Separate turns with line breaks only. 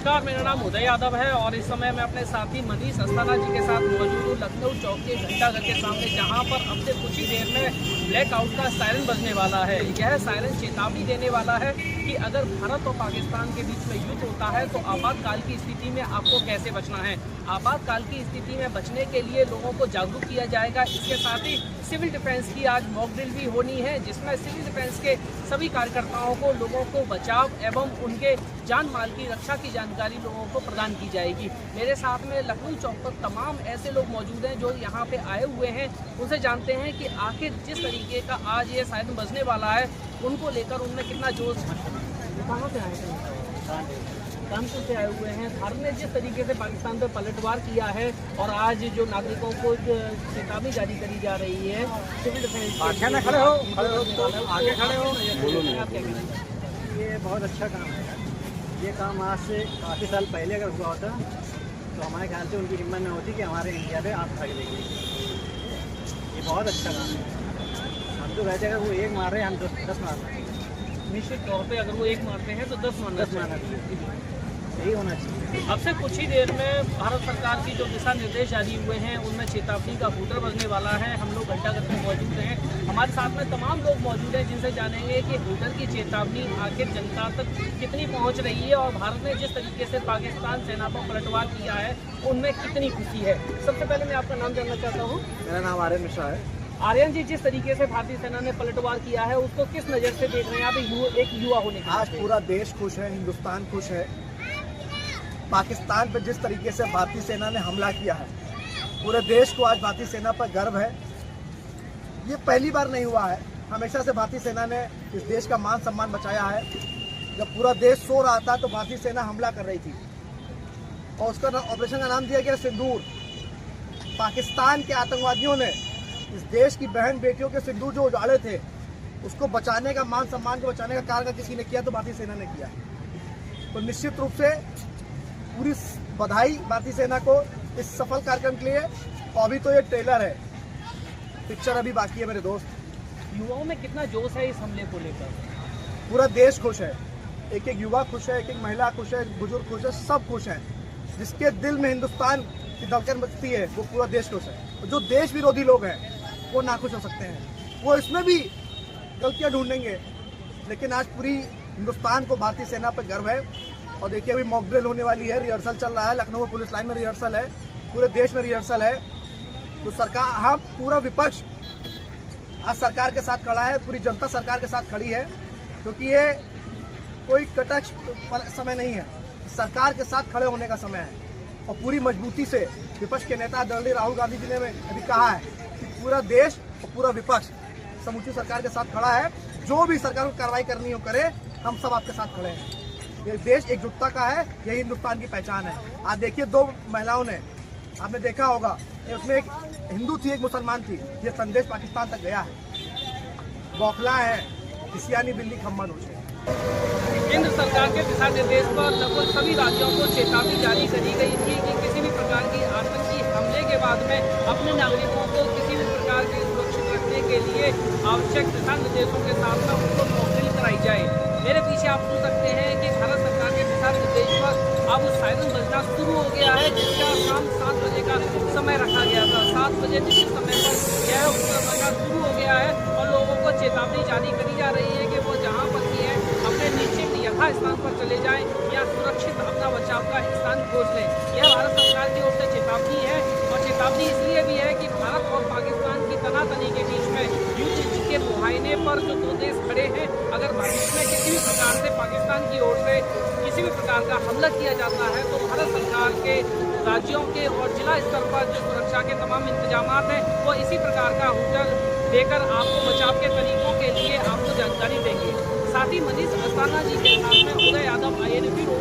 नमस्कार, मेरा नाम उदय यादव है और इस समय मैं अपने साथी मनीष अस्थाना जी के साथ मौजूद हूँ लखनऊ चौक के घंटाघर के सामने, जहाँ पर अब से कुछ ही देर में ब्लैकआउट का सायरन बजने वाला है। यह सायरन चेतावनी देने वाला है कि अगर भारत और पाकिस्तान के बीच में युद्ध होता है तो आपातकाल की स्थिति में आपको कैसे बचना है। आपातकाल की स्थिति में बचने के लिए लोगों को जागरूक किया जाएगा। इसके साथ ही सिविल डिफेंस की आज मॉक ड्रिल भी होनी है, जिसमें सिविल डिफेंस के सभी कार्यकर्ताओं को लोगों को बचाव एवं उनके जान माल की रक्षा की जानकारी लोगों को प्रदान की जाएगी। मेरे साथ में लखनऊ चौक पर तमाम ऐसे लोग मौजूद हैं जो यहाँ पे आए हुए हैं। उनसे जानते हैं कि आखिर जिस तरीके का आज ये सायरन बजने वाला है उनको लेकर उनमें कितना जोश है। कहाँ से आए थे? कानपुर से आए हुए हैं। भारत ने जिस तरीके से पाकिस्तान पर पलटवार किया है और आज जो नागरिकों को चेतावनी जारी करी जा रही है सिविल डिफेंस,
खड़े हो तो आगे खड़े हो।
आप क्या कहेंगे?
ये बहुत अच्छा काम है। ये काम आज से काफ़ी साल पहले अगर हुआ होता तो हमारे ख्याल से उनकी हिम्मत न होती कि हमारे इंडिया पे आप भाग देंगे। ये बहुत अच्छा काम है। हम तो कहते हैं अगर वो एक मार रहे हैं हम 10 मार रहे हैं।
निश्चित तौर पे अगर वो एक मारते हैं तो 10 मारना
चाहिए। यही होना चाहिए।
अब से कुछ ही देर में भारत सरकार की जो दिशा निर्देश जारी हुए हैं उनमें चेतावनी का हूटर बजने वाला है। हम लोग घंटाघर में मौजूद हैं। हमारे साथ में तमाम लोग मौजूद हैं जिनसे जानेंगे कि हूटर की चेतावनी आखिर जनता तक कितनी पहुंच रही है और भारत ने जिस तरीके से पाकिस्तान सेना पर पलटवार किया है उनमें कितनी खुशी है। सबसे पहले मैं आपका नाम जानना चाहता हूँ।
मेरा नाम आर्यन मिश्रा है।
आर्यन जी, जिस तरीके से भारतीय सेना ने पलटवार किया है उसको किस नज़र से देख रहे हैं आप एक युवा होने के?
आज पूरा देश खुश है, हिंदुस्तान खुश है। पाकिस्तान पर जिस तरीके से भारतीय सेना ने हमला किया है, पूरे देश को आज भारतीय सेना पर गर्व है। ये पहली बार नहीं हुआ है, हमेशा से भारतीय सेना ने इस देश का मान सम्मान बचाया है। जब पूरा देश सो रहा था तो भारतीय सेना हमला कर रही थी और उसका ऑपरेशन का नाम दिया गया सिंदूर। पाकिस्तान के आतंकवादियों ने इस देश की बहन बेटियों के सिंदूर जो उजाड़े थे उसको बचाने का, मान सम्मान को बचाने का कार्य किसी ने किया तो भारतीय सेना ने किया। तो निश्चित रूप से पूरी बधाई भारतीय सेना को इस सफल कार्यक्रम के लिए। अभी तो ये ट्रेलर है, पिक्चर अभी बाकी है मेरे दोस्त।
युवाओं में कितना जोश है इस हमले को लेकर?
पूरा देश खुश है, एक एक युवा खुश है, एक एक महिला खुश है, बुजुर्ग खुश है, सब खुश हैं। जिसके दिल में हिंदुस्तान की धड़कन बजती है वो पूरा देश खुश है। जो देश विरोधी लोग हैं वो नाखुश हो सकते हैं, वो इसमें भी गलतियां ढूंढेंगे, लेकिन आज पूरी हिंदुस्तान को भारतीय सेना पर गर्व है। और देखिए अभी मॉक ड्रिल होने वाली है, रिहर्सल चल रहा है, लखनऊ पुलिस लाइन में रिहर्सल है, पूरे देश में रिहर्सल है। तो सरकार, हाँ, पूरा विपक्ष आज सरकार के साथ खड़ा है, पूरी जनता सरकार के साथ खड़ी है, क्योंकि ये कोई कटक समय नहीं है, सरकार के साथ खड़े होने का समय है। और पूरी मजबूती से विपक्ष के नेता आदरणीय राहुल गांधी जी ने अभी कहा है कि पूरा देश और पूरा विपक्ष समूची सरकार के साथ खड़ा है। जो भी सरकार को कार्रवाई करनी हो करे, हम सब आपके साथ खड़े हैं। ये देश एकजुटता का है, यही हिंदुस्तान की पहचान है। आज देखिए 2 महिलाओं ने, आपने देखा होगा, उसमें एक हिंदू थी, एक मुसलमान थी। ये संदेश पाकिस्तान तक गया है। बौखला है, सियानी बिल्ली खम्मा नोचे।
केंद्र सरकार के दिशा निर्देश पर लगभग सभी राज्यों को चेतावनी जारी करी गई थी कि किसी भी प्रकार की आतंकी हमले के बाद में अपने नागरिकों को किसी भी प्रकार के सुरक्षित रखने के लिए आवश्यक दिशा निर्देशों के साथ साथ उनको मॉक ड्रिल कराई जाए। मेरे पीछे आप सुन सकते हैं कि भारत सरकार के दिशा निर्देश पर अब सायरन बजना शुरू हो गया है, जिसका शाम 7 बजे का समय रखा गया था। 7 बजे निश्चित समय पर यह बजना शुरू हो गया है और लोगों को चेतावनी जारी करी जा रही है कि वो जहाँ पर भी है अपने निश्चित यथा स्थान पर चले जाएं या सुरक्षित अपना बचाव का स्थान खोज लें। यह भारत सरकार की ओर से चेतावनी है और चेतावनी इसलिए भी है कि भारत और पाकिस्तान की तनातनी के बीच में युद्ध के मुहायने पर जो 2 देश खड़े हैं, अगर भारत में किसी भी प्रकार से पाकिस्तान की ओर से किसी भी प्रकार का हमला किया जाता है तो भारत सरकार के राज्यों के और जिला स्तर पर जो सुरक्षा के तमाम इंतजाम हैं वो इसी प्रकार का हूटर देकर आपको बचाव के तरीकों के लिए आपको जानकारी देंगे। साथ ही मनीष अस्थाना जी के साथ में उदय यादव, INA ब्यूरो।